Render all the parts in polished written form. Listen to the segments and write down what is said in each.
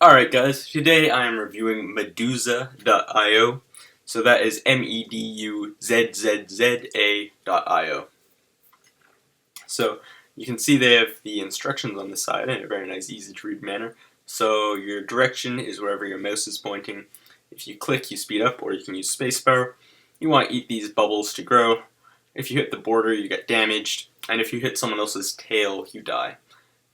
Alright guys, today I am reviewing Meduza.io. So that is Meduzzza.io. So you can see they have the instructions on the side in a very nice, easy to read manner. So your direction is wherever your mouse is pointing. If you click, you speed up, or you can use spacebar. You want to eat these bubbles to grow. If you hit the border, you get damaged, and if you hit someone else's tail, you die.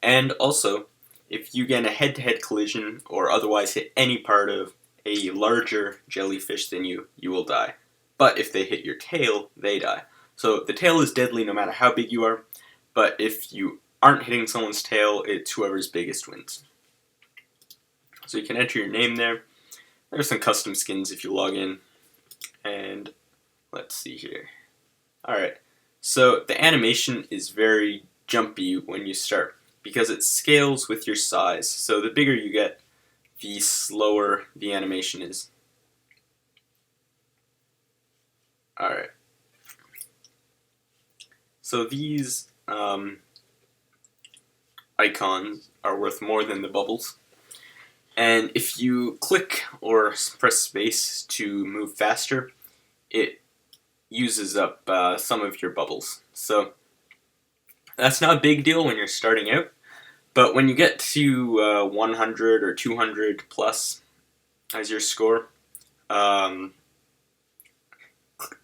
And also, if you get in a head-to-head collision or otherwise hit any part of a larger jellyfish than you, you will die. But if they hit your tail, they die. So the tail is deadly no matter how big you are, but if you aren't hitting someone's tail, it's whoever's biggest wins. So you can enter your name there. There's some custom skins if you log in. And let's see here. Alright, so the animation is very jumpy when you start, because it scales with your size. So the bigger you get, the slower the animation is. Alright. So these icons are worth more than the bubbles. And if you click or press space to move faster, it uses up some of your bubbles. So that's not a big deal when you're starting out. But when you get to 100 or 200 plus as your score,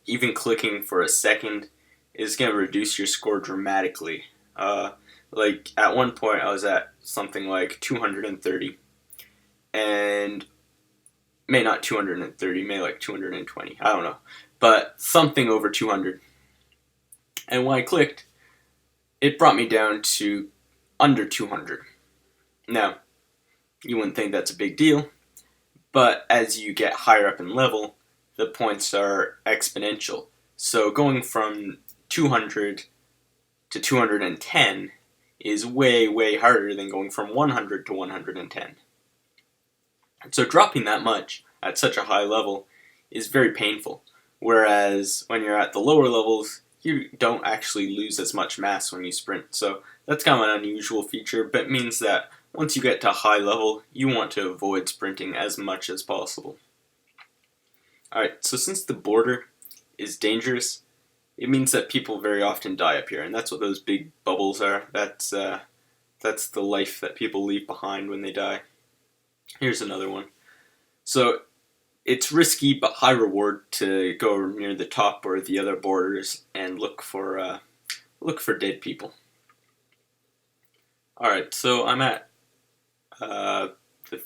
even clicking for a second is going to reduce your score dramatically. Like at one point I was at something like 230, and may not 230, may like 220, I don't know, but something over 200. And when I clicked, it brought me down to under 200. Now, you wouldn't think that's a big deal, but as you get higher up in level, the points are exponential. So going from 200 to 210 is way, way harder than going from 100 to 110. So dropping that much at such a high level is very painful, whereas when you're at the lower levels, you don't actually lose as much mass when you sprint. So that's kind of an unusual feature, but it means that once you get to a high level, you want to avoid sprinting as much as possible. Alright, so since the border is dangerous, it means that people very often die up here, and that's what those big bubbles are. That's the life that people leave behind when they die. Here's another one. So it's risky but high reward to go near the top or the other borders and look for dead people. Alright, so I'm at the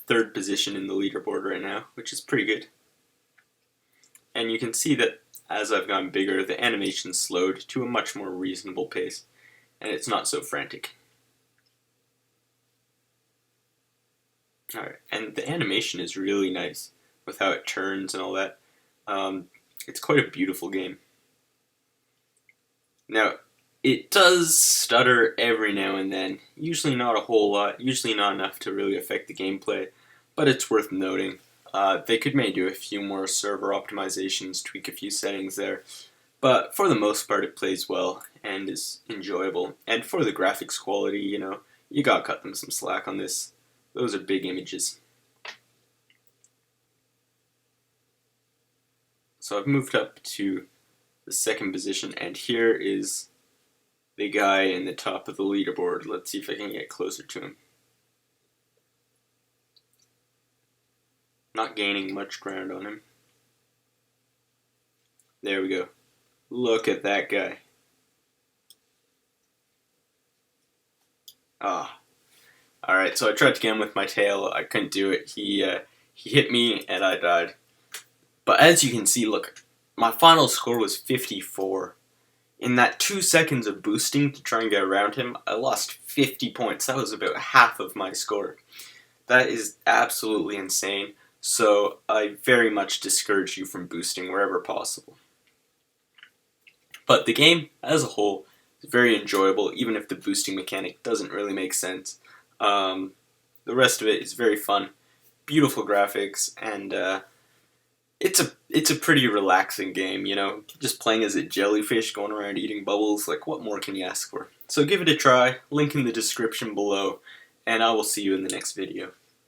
third position in the leaderboard right now, which is pretty good. And you can see that as I've gotten bigger, the animation slowed to a much more reasonable pace, and it's not so frantic. Alright, and the animation is really nice with how it turns and all that. It's quite a beautiful game. Now, it does stutter every now and then, usually not a whole lot, usually not enough to really affect the gameplay, but it's worth noting. They could maybe do a few more server optimizations, tweak a few settings there, but for the most part it plays well and is enjoyable. And for the graphics quality, you gotta cut them some slack on this. Those are big images. So I've moved up to the second position, and here is the guy in the top of the leaderboard. Let's see if I can get closer to him. Not gaining much ground on him. There we go. Look at that guy. Alright, so I tried to get him with my tail. I couldn't do it. He hit me and I died. But as you can see, look, my final score was 54. In that 2 seconds of boosting to try and get around him, I lost 50 points. That was about half of my score. That is absolutely insane. So I very much discourage you from boosting wherever possible. But the game as a whole is very enjoyable, even if the boosting mechanic doesn't really make sense. The rest of it is very fun, beautiful graphics, and it's a pretty relaxing game, just playing as a jellyfish going around eating bubbles. Like, what more can you ask for? So give it a try, link in the description below, and I will see you in the next video.